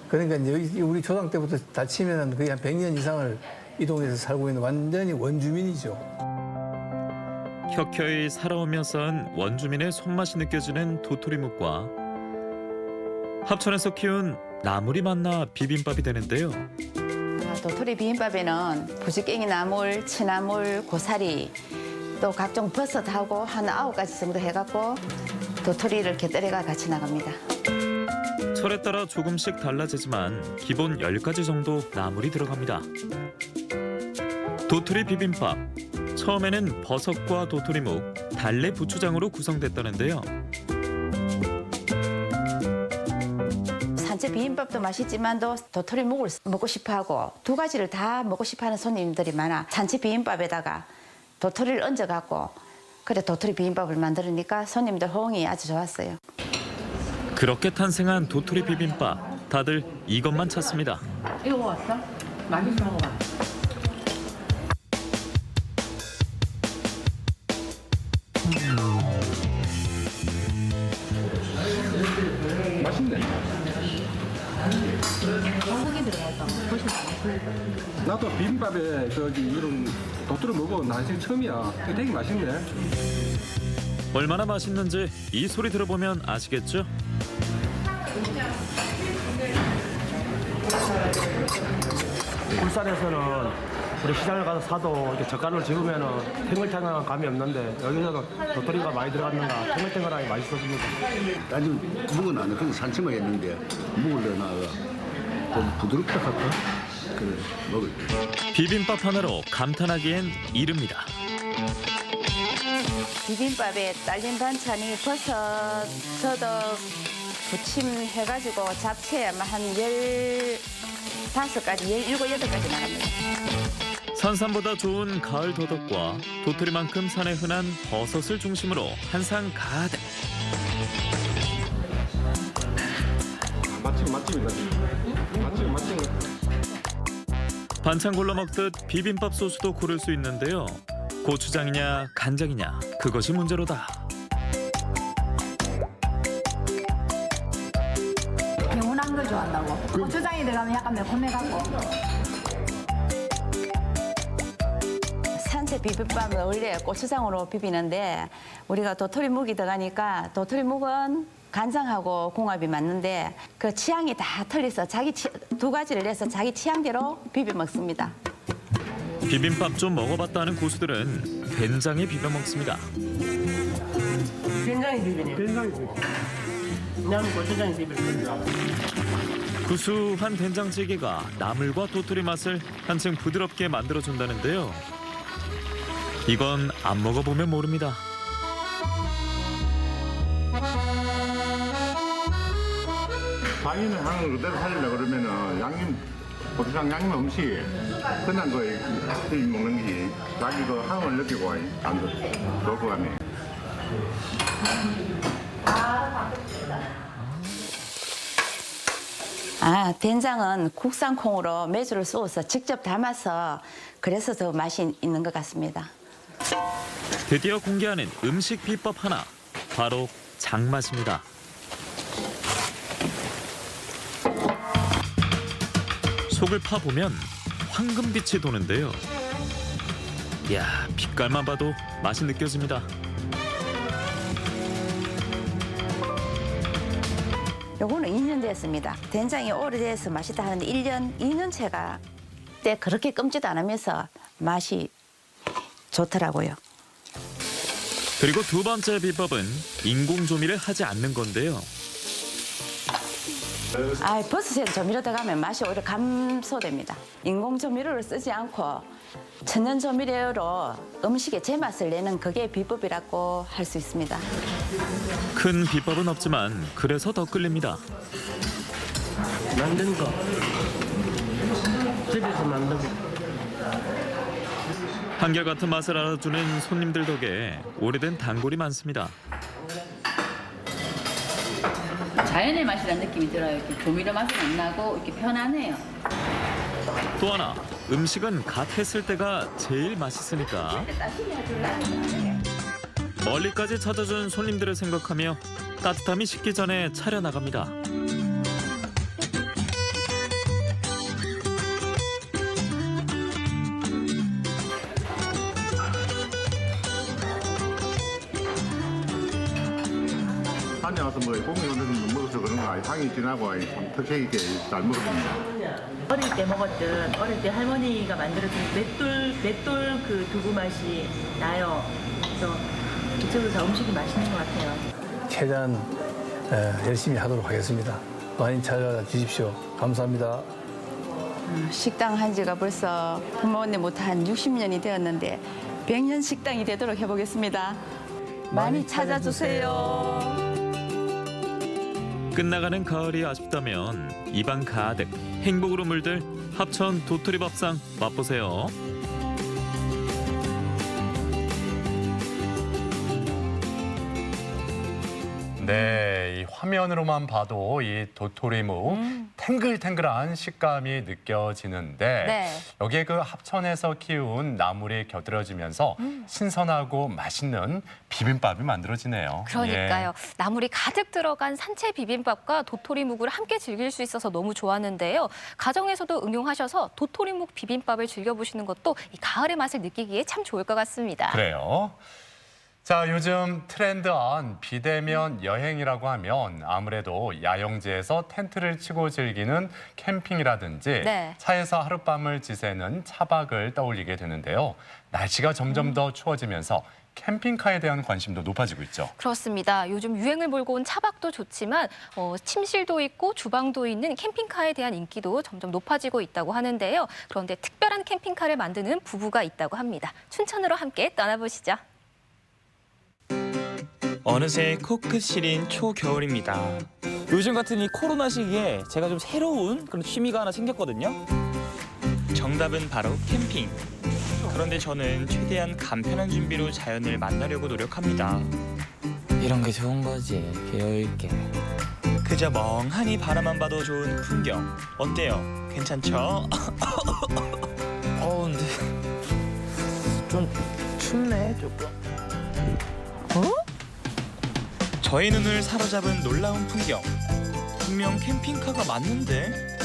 그러니까 여기 우리 조상 때부터 다 치면 거의 한 100년 이상을 이 동네에서 살고 있는 완전히 원주민이죠. 켜켜이 살아오며 쌓은 원주민의 손맛이 느껴지는 도토리묵과 합천에서 키운 나물이 만나 비빔밥이 되는데요. 도토리 비빔밥에는 부지깽이 나물, 취나물, 고사리, 또 각종 버섯하고 한 9가지 정도 해갖고 도토리를 이렇게 때려가 같이 나갑니다. 철에 따라 조금씩 달라지지만 기본 10가지 정도 나물이 들어갑니다. 도토리 비빔밥. 처음에는 버섯과 도토리묵, 달래 부추장으로 구성됐다는데요. 산채 비빔밥도 맛있지만도 도토리묵을 먹고 싶어하고 2가지를 다 먹고 싶어하는 손님들이 많아. 산채 비빔밥에다가 도토리를 얹어갖고 그래 도토리 비빔밥을 만들으니까 손님들 호응이 아주 좋았어요. 그렇게 탄생한 도토리 비빔밥. 다들 이것만 찾습니다. 이거 왔어? 맛있어 먹어봐. 맛있네. 소고기 들어갔다. 훨씬 맛있어. 나도 비빔밥에 이런 도토리 먹어본 난생 처음이야. 되게 맛있네. 얼마나 맛있는지 이 소리 들어보면 아시겠죠? 울산에서는 우리 시장을 가서 사도 이렇게 젓갈을 집으면 탱글탱글한 감이 없는데 여기서는 도토리가 많이 들어갔는가 탱글탱글하게 맛있어집니다. 아니 묵은 안 해. 그냥 산채만 했는데 묵을 넣어놔가 좀 부드럽다 할까? 그래 먹을게. 비빔밥 하나로 감탄하기엔 이릅니다. 비빔밥에 딸린 반찬이 버섯, 더덕, 부침 해가지고 잡채 아마 한 15가지, 17, 8가지 나갑니다. 산삼보다 좋은 가을 더덕과 도토리만큼 산에 흔한 버섯을 중심으로 한상 가득. 맛집이다. 맛집. 반찬 골라 먹듯 비빔밥 소스도 고를 수 있는데요. 고추장이냐 간장이냐 그것이 문제로다. 개운한 걸 좋아한다고. 고추장이 들어가면 약간 매콤해갖고. 산채 비빔밥은 원래 고추장으로 비비는데 우리가 도토리묵이 들어가니까 도토리묵은 간장하고 궁합이 맞는데 그 취향이 다 틀려서 2가지를 내서 자기 취향대로 비벼 먹습니다. 비빔밥 좀 먹어봤다는 고수들은 된장에 비벼 먹습니다. 된장이 비비네. 된장이 비벼. 나는 고추장이 비빌 거야. 구수한 된장찌개가 나물과 도토리 맛을 한층 부드럽게 만들어준다는데요. 이건 안 먹어보면 모릅니다. 자기는 향을 그대로 살리려고 그러면은 고추장 양념 음식 그냥 먹는 게 자기 그 향을 느끼고 안 좋을 것 같네. 된장은 국산 콩으로 메주를 쏘아서 직접 담아서 그래서 더 맛이 있는 것 같습니다. 드디어 공개하는 음식 비법 하나, 바로 장맛입니다. 속을 파보면 황금빛이 도는데요. 이야, 빛깔만 봐도 맛이 느껴집니다. 요거는 2년 됐습니다. 된장이 오래돼서 맛있다 하는데 1년, 2년째가 때 그렇게 끔지도 안 하면서 맛이 좋더라고요. 그리고 두 번째 비법은 인공조미를 하지 않는 건데요. 버섯에 조미료 들어가면 맛이 오히려 감소됩니다. 인공조미료를 쓰지 않고 천연조미료로 음식의 제맛을 내는 그게 비법이라고 할 수 있습니다. 큰 비법은 없지만 그래서 더 끌립니다. 만든 거. 집에서 만든 거. 한결같은 맛을 알아주는 손님들 덕에 오래된 단골이 많습니다. 자연의 맛이라는 느낌이 들어요. 이렇게 조미료 맛은 안 나고 이렇게 편안해요. 또 하나, 음식은 갓 했을 때가 제일 맛있으니까 멀리까지 찾아준 손님들을 생각하며 따뜻함이 식기 전에 차려나갑니다. 산에 와서 뭐 고기 오는 먹어서 그런가 향이 진하고 참 특색 있게 잘 먹습니다. 어릴 때 먹었던 어릴 때 할머니가 만들어준 맷돌 그 두부 맛이 나요. 그래서 이쪽에서 음식이 맛있는 것 같아요. 최대한 열심히 하도록 하겠습니다. 많이 찾아주십시오. 감사합니다. 식당 한 지가 벌써 부모님부터 한 60년이 되었는데 100년 식당이 되도록 해보겠습니다. 많이 찾아주세요. 끝나가는 가을이 아쉽다면 입안 가득 행복으로 물들 합천 도토리 밥상 맛보세요. 네, 이 화면으로만 봐도 이 도토리묵 탱글탱글한 식감이 느껴지는데 네. 여기에 그 합천에서 키운 나물이 곁들여지면서 신선하고 맛있는 비빔밥이 만들어지네요. 그러니까요. 나물이 가득 들어간 산채 비빔밥과 도토리묵을 함께 즐길 수 있어서 너무 좋았는데요. 가정에서도 응용하셔서 도토리묵 비빔밥을 즐겨보시는 것도 이 가을의 맛을 느끼기에 참 좋을 것 같습니다. 그래요. 자, 요즘 트렌드한 비대면 여행이라고 하면 아무래도 야영지에서 텐트를 치고 즐기는 캠핑이라든지 네. 차에서 하룻밤을 지새는 차박을 떠올리게 되는데요. 날씨가 점점 더 추워지면서 캠핑카에 대한 관심도 높아지고 있죠. 그렇습니다. 요즘 유행을 몰고 온 차박도 좋지만 침실도 있고 주방도 있는 캠핑카에 대한 인기도 점점 높아지고 있다고 하는데요. 그런데 특별한 캠핑카를 만드는 부부가 있다고 합니다. 춘천으로 함께 떠나보시죠. 어느새 코끝 시린 초겨울입니다. 요즘 같은 이 코로나 시기에 제가 좀 새로운 그런 취미가 하나 생겼거든요. 정답은 바로 캠핑. 그런데 저는 최대한 간편한 준비로 자연을 만나려고 노력합니다. 이런 게 좋은 거지, 비어있게. 그저 멍하니 바라만 봐도 좋은 풍경. 어때요? 괜찮죠? 근데 좀 춥네, 조금. 저의 눈을 사로잡은 놀라운 풍경. 분명 캠핑카가 맞는데?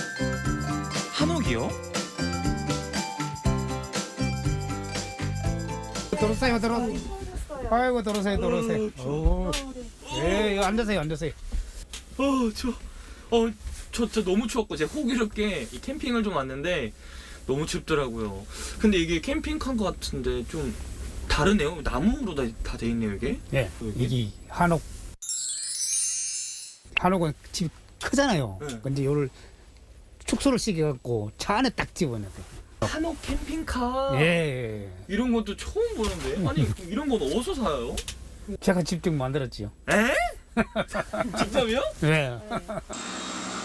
한옥이요? 들어오세요. 아이고 들어오세요. 예, 이거 앉으세요. 저 진짜 너무 추웠고 제가 호기롭게 이 캠핑을 좀 왔는데 너무 춥더라고요. 근데 이게 캠핑카인 것 같은데 좀 다르네요. 나무로 다 돼 있네요, 이게. 예, 이게 한옥은 집 크잖아요. 네. 근데 요를 축소를 시켜갖고 차 안에 딱 집어넣어요. 한옥 캠핑카. 예. 이런 것도 처음 보는데. 아니 이런 건 어디서 사요? 제가 직접 만들었지요. 에? 직접이요? 네.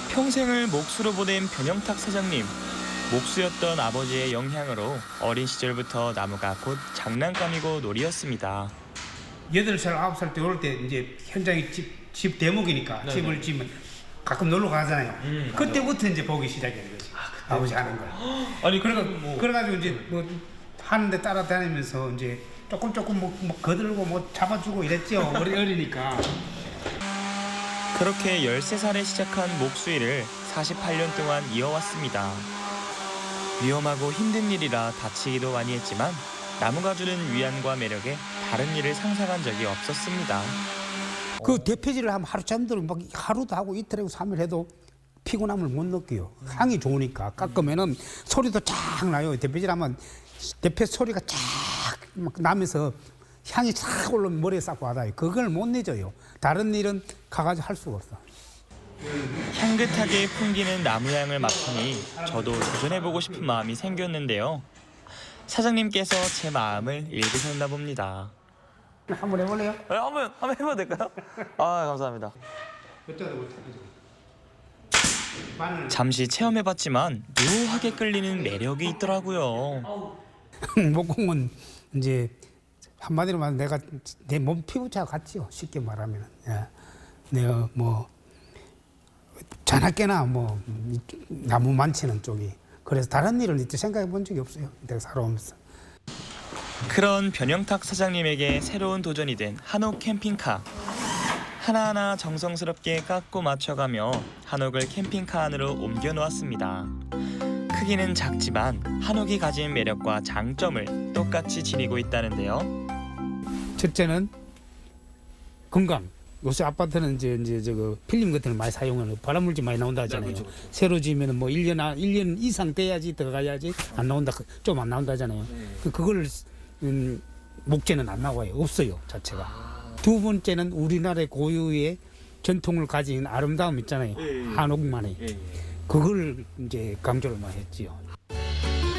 평생을 몫으로 보낸 변영탁 사장님. 몫이었던 아버지의 영향으로 어린 시절부터 나무가 곧 장난감이고 놀이였습니다. 8살, 9살 때 올 때 이제 현장이 집 대목이니까 네네. 집을 지으면 가끔 놀러 가잖아요. 그때부터 이제 보기 시작한 거지. 아버지 하는 걸. 아니 그래가지고 이제 뭐 하는데 따라다니면서 이제 조금 뭐 거들고 뭐 잡아주고 이랬죠. 어리니까. 그렇게 13살에 시작한 목수일을 48년 동안 이어왔습니다. 위험하고 힘든 일이라 다치기도 많이 했지만 나무가 주는 위안과 매력에 다른 일을 상상한 적이 없었습니다. 그 대패질을 하면 하루 잠들어 막 하루도 하고 이틀 하고 3일 해도 피곤함을 못 느껴요. 향이 좋으니까 깎으면은 소리도 쫙 나요. 대패질하면 대패 소리가 쫙 막 나면서 향이 싹 올라오면 머리에 싹 와닿아요. 그걸 못 내줘요. 다른 일은 가가지고 할 수가 없어. 향긋하게 풍기는 나무향을 맡으니 저도 도전해보고 싶은 마음이 생겼는데요. 사장님께서 제 마음을 읽으셨나 봅니다. 한번 해볼래요? 네, 한번 해봐도 될까요? 아, 감사합니다. 잠시 체험해봤지만 묘하게 끌리는 매력이 있더라고요. 목공은 이제 한마디로 말하면 내가 내 몸 피부차 같지요. 쉽게 말하면. 예. 내가 뭐 자나깨나 뭐 나무 만치는 쪽이 그래서 다른 일을 이제 생각해 본 적이 없어요. 내가 살아오면서. 그런 변영탁 사장님에게 새로운 도전이 된 한옥 캠핑카. 하나하나 정성스럽게 깎고 맞춰가며 한옥을 캠핑카 안으로 옮겨 놓았습니다. 크기는 작지만 한옥이 가진 매력과 장점을 똑같이 지니고 있다는데요. 첫째는 건강. 요새 아파트는 이제 저거 필름 같은 걸 많이 사용하는 발암물질 많이 나온다 하잖아요. 네, 그렇죠. 새로 지으면 뭐 1년 이상 돼야지 들어가야지 안 나온다. 좀 안 나온다 하잖아요. 그걸 목재는 안 나와요. 없어요, 자체가. 두 번째는 우리나라의 고유의 전통을 가진 아름다움 있잖아요. 한옥만의. 그걸 이제 강조를 많이 했지요.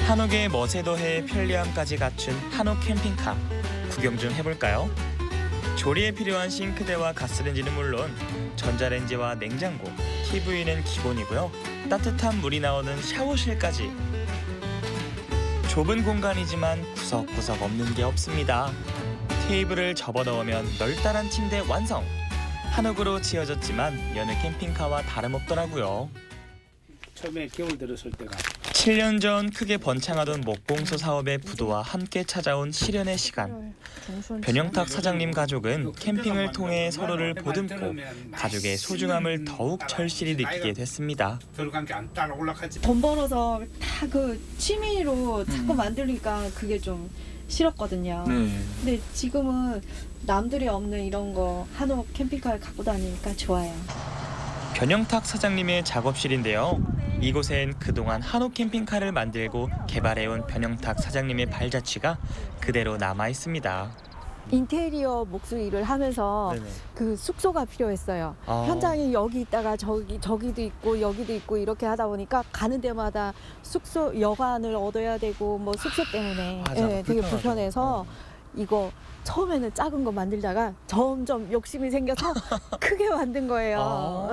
한옥의 멋에 더해 편리함까지 갖춘 한옥 캠핑카. 구경 좀 해볼까요? 조리에 필요한 싱크대와 가스레인지는 물론 전자레인지와 냉장고, TV는 기본이고요. 따뜻한 물이 나오는 샤워실까지. 좁은 공간이지만 구석구석 없는 게 없습니다. 테이블을 접어넣으면 널따란 침대 완성! 한옥으로 지어졌지만 여느 캠핑카와 다름없더라고요. 처음에 겨울 들었을 때가 7년 전 크게 번창하던 목공소 사업의 부도와 함께 찾아온 시련의 시간. 변영탁 사장님 가족은 캠핑을 통해 서로를 보듬고 가족의 소중함을 더욱 절실히 느끼게 됐습니다. 들어간 게 안 따라 올라가지. 돈 벌어서 다 그 취미로 자꾸 만들니까 그게 좀 싫었거든요. 근데 지금은 남들이 없는 이런 거 한옥 캠핑카를 갖고 다니니까 좋아요. 변영탁 사장님의 작업실인데요. 이곳엔 그동안 한옥 캠핑카를 만들고 개발해온 변영탁 사장님의 발자취가 그대로 남아 있습니다. 인테리어 목수 일을 하면서 그 숙소가 필요했어요. 현장이 여기 있다가 저기도 있고 여기도 있고 이렇게 하다 보니까 가는 데마다 숙소 여관을 얻어야 되고 뭐 숙소 때문에 되게 불편해서 이거 처음에는 작은 거 만들다가 점점 욕심이 생겨서 크게 만든 거예요.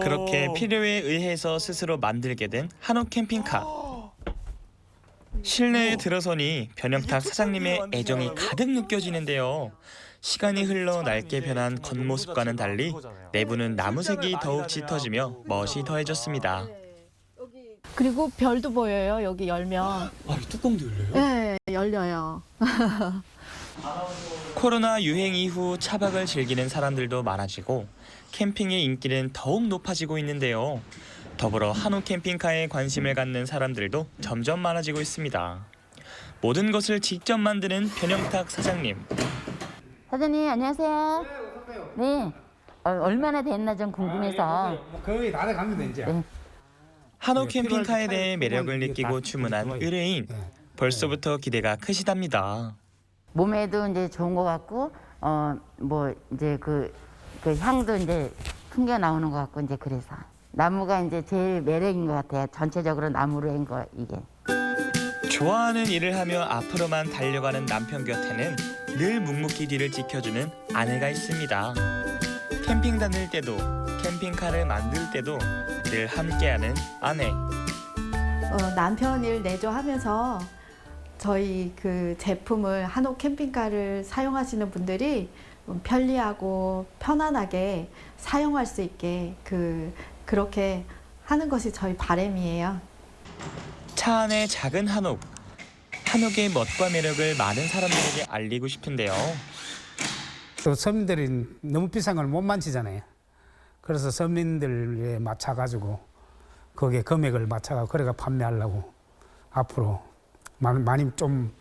그렇게 필요에 의해서 스스로 만들게 된 한옥 캠핑카. 실내에 들어서니 변영탁 사장님의 애정이 가득 느껴지는데요. 시간이 흘러 낡게 변한 겉모습과는 달리 내부는 나무색이 더욱 짙어지며 멋이 더해졌습니다. 그리고 별도 보여요. 여기 열면. 이 뚜껑도 열려요? 네, 열려요. 코로나 유행 이후 차박을 즐기는 사람들도 많아지고 캠핑의 인기는 더욱 높아지고 있는데요. 더불어 한옥 캠핑카에 관심을 갖는 사람들도 점점 많아지고 있습니다. 모든 것을 직접 만드는 변영탁 사장님. 사장님 안녕하세요. 네. 얼마나 됐나 좀 궁금해서. 거의 다 돼갑니다 이제. 한옥 캠핑카에 대해 매력을 느끼고 주문한 의뢰인. 벌써부터 기대가 크시답니다. 몸에도 이제 좋은 것 같고 뭐 이제 그 향도 이제 풍겨 나오는 것 같고 이제 그래서 나무가 이제 제일 매력인 것 같아요. 전체적으로 나무로 한 거 이게. 좋아하는 일을 하며 앞으로만 달려가는 남편 곁에는 늘 묵묵히 뒤를 지켜주는 아내가 있습니다. 캠핑 다닐 때도 캠핑카를 만들 때도 늘 함께하는 아내. 남편 일 내조하면서 저희 그 제품을 한옥 캠핑카를 사용하시는 분들이 편리하고 편안하게 사용할 수 있게 그렇게 하는 것이 저희 바람이에요. 차 안의 작은 한옥. 한옥의 멋과 매력을 많은 사람들에게 알리고 싶은데요. 또 서민들이 너무 비싼 걸 못 만지잖아요. 그래서 서민들에 맞춰가지고 거기에 금액을 맞춰가지고 그래가 판매하려고 앞으로 많이 좀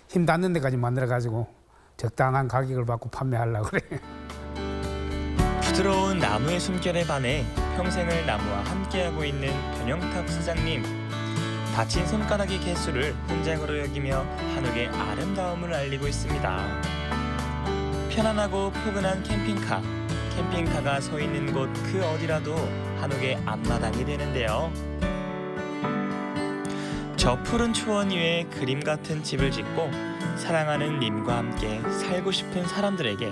힘 닿는 데까지 만들어가지고 적당한 가격을 받고 판매하려고 그래. 부드러운 나무의 숨결에 반해 평생을 나무와 함께하고 있는 변영탁 사장님. 다친 손가락의 개수를 훈장으로 여기며 한옥의 아름다움을 알리고 있습니다. 편안하고 포근한 캠핑카. 캠핑카가 서 있는 곳 그 어디라도 한옥의 앞마당이 되는데요. 저 푸른 초원 위에 그림 같은 집을 짓고 사랑하는 님과 함께 살고 싶은 사람들에게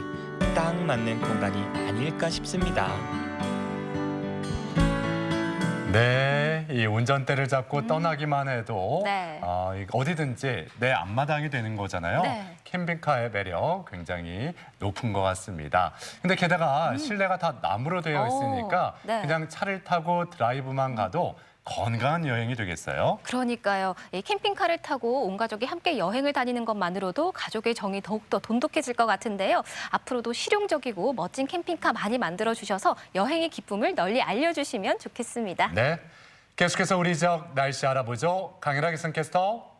딱 맞는 공간이 아닐까 싶습니다. 네, 이 운전대를 잡고 떠나기만 해도 네. 어디든지 내 앞마당이 되는 거잖아요. 네. 캠핑카의 매력 굉장히 높은 것 같습니다. 근데 게다가 실내가 다 나무로 되어 있으니까 네. 그냥 차를 타고 드라이브만 가도 건강한 여행이 되겠어요. 그러니까요. 이 캠핑카를 타고 온 가족이 함께 여행을 다니는 것만으로도 가족의 정이 더욱더 돈독해질 것 같은데요. 앞으로도 실용적이고 멋진 캠핑카 많이 만들어주셔서 여행의 기쁨을 널리 알려주시면 좋겠습니다. 네. 계속해서 우리 지역 날씨 알아보죠. 강일하 기상캐스터.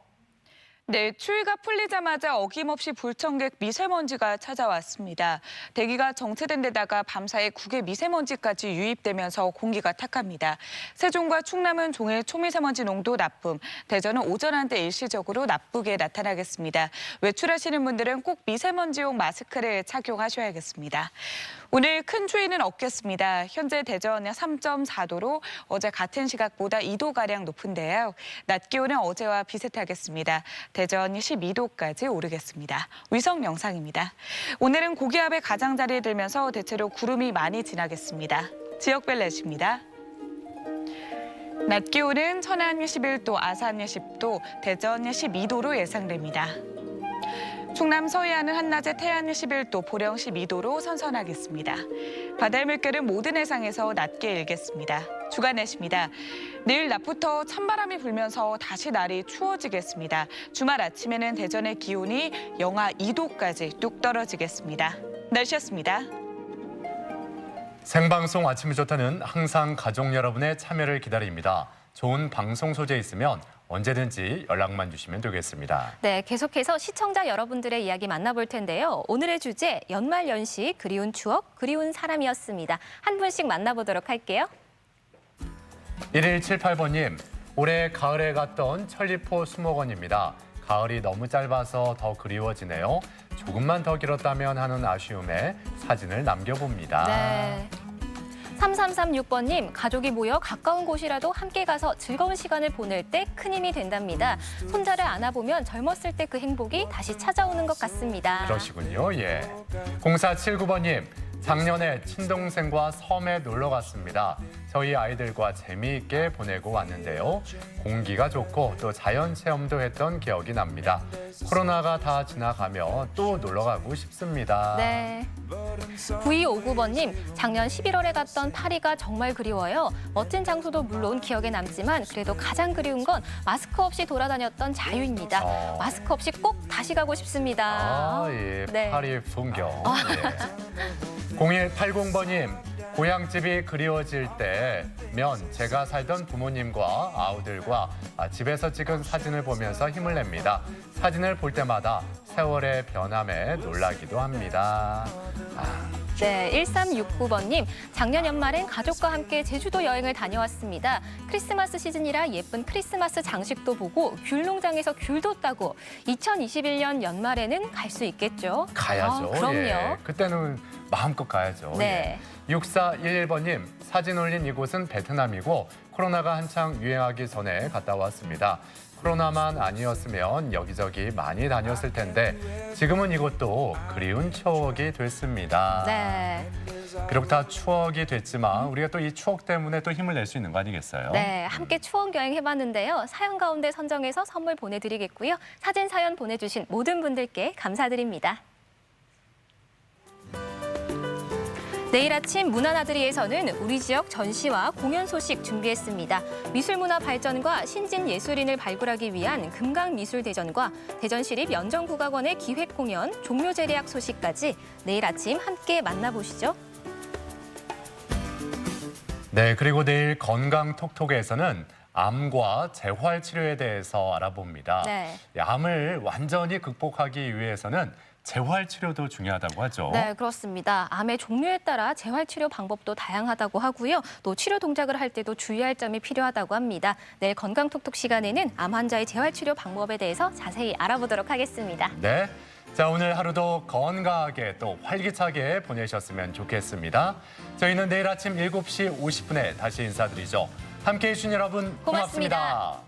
네, 추위가 풀리자마자 어김없이 불청객 미세먼지가 찾아왔습니다. 대기가 정체된 데다가 밤사이 국외 미세먼지까지 유입되면서 공기가 탁합니다. 세종과 충남은 종일 초미세먼지 농도 나쁨, 대전은 오전 한때 일시적으로 나쁘게 나타나겠습니다. 외출하시는 분들은 꼭 미세먼지용 마스크를 착용하셔야겠습니다. 오늘 큰 추위는 없겠습니다. 현재 대전 3.4도로 어제 같은 시각보다 2도가량 높은데요. 낮 기온은 어제와 비슷하겠습니다. 대전 12도까지 오르겠습니다. 위성 영상입니다. 오늘은 고기압의 가장자리에 들면서 대체로 구름이 많이 지나겠습니다. 지역별 날씨입니다. 낮 기온은 천안 11도, 아산 10도, 대전 12도로 예상됩니다. 충남 서해안은 한낮에 태안 11도, 보령 12도로 선선하겠습니다. 바다의 물결은 모든 해상에서 낮게 일겠습니다. 주간 날씨입니다. 내일 낮부터 찬바람이 불면서 다시 날이 추워지겠습니다. 주말 아침에는 대전의 기온이 영하 2도까지 뚝 떨어지겠습니다. 날씨였습니다. 생방송 아침이 좋다는 항상 가족 여러분의 참여를 기다립니다. 좋은 방송 소재 있으면 언제든지 연락만 주시면 되겠습니다. 네, 계속해서 시청자 여러분들의 이야기 만나볼 텐데요. 오늘의 주제 연말연시 그리운 추억, 그리운 사람이었습니다. 한 분씩 만나보도록 할게요. 1178번님, 올해 가을에 갔던 천리포 수목원입니다. 가을이 너무 짧아서 더 그리워지네요. 조금만 더 길었다면 하는 아쉬움에 사진을 남겨봅니다. 네. 3336번님, 가족이 모여 가까운 곳이라도 함께 가서 즐거운 시간을 보낼 때 큰 힘이 된답니다. 손자를 안아보면 젊었을 때 그 행복이 다시 찾아오는 것 같습니다. 그러시군요. 예. 0479번님, 작년에 친동생과 섬에 놀러 갔습니다. 저희 아이들과 재미있게 보내고 왔는데요. 공기가 좋고 또 자연 체험도 했던 기억이 납니다. 코로나가 다 지나가면 또 놀러 가고 싶습니다. 네. 9259번님, 작년 11월에 갔던 파리가 정말 그리워요. 멋진 장소도 물론 기억에 남지만 그래도 가장 그리운 건 마스크 없이 돌아다녔던 자유입니다. 마스크 없이 꼭 다시 가고 싶습니다. 아, 예. 네. 파리 풍경. 예. 0180번님, 고향집이 그리워질 때면 제가 살던 부모님과 아우들과 집에서 찍은 사진을 보면서 힘을 냅니다. 사진을 볼 때마다 세월의 변함에 놀라기도 합니다. 네, 1369번님, 작년 연말엔 가족과 함께 제주도 여행을 다녀왔습니다. 크리스마스 시즌이라 예쁜 크리스마스 장식도 보고 귤 농장에서 귤도 따고 2021년 연말에는 갈 수 있겠죠? 가야죠. 그럼요. 예. 그때는 마음껏 가야죠. 네. 예. 6411번님, 사진 올린 이곳은 베트남이고 코로나가 한창 유행하기 전에 갔다 왔습니다. 코로나만 아니었으면 여기저기 많이 다녔을 텐데 지금은 이것도 그리운 추억이 됐습니다. 네. 비록 다 추억이 됐지만 우리가 또 이 추억 때문에 또 힘을 낼 수 있는 거 아니겠어요? 네, 함께 추억 여행 해봤는데요. 사연 가운데 선정해서 선물 보내드리겠고요. 사진 사연 보내주신 모든 분들께 감사드립니다. 내일 아침 문화나들이에서는 우리 지역 전시와 공연 소식 준비했습니다. 미술문화 발전과 신진 예술인을 발굴하기 위한 금강미술대전과 대전시립 연정국악원의 기획공연, 종묘제례악 소식까지 내일 아침 함께 만나보시죠. 네, 그리고 내일 건강톡톡에서는 암과 재활 치료에 대해서 알아봅니다. 네. 암을 완전히 극복하기 위해서는 재활 치료도 중요하다고 하죠. 네, 그렇습니다. 암의 종류에 따라 재활 치료 방법도 다양하다고 하고요. 또 치료 동작을 할 때도 주의할 점이 필요하다고 합니다. 내일 건강톡톡 시간에는 암 환자의 재활 치료 방법에 대해서 자세히 알아보도록 하겠습니다. 네. 자, 오늘 하루도 건강하게 또 활기차게 보내셨으면 좋겠습니다. 저희는 내일 아침 7시 50분에 다시 인사드리죠. 함께해 주신 여러분 고맙습니다.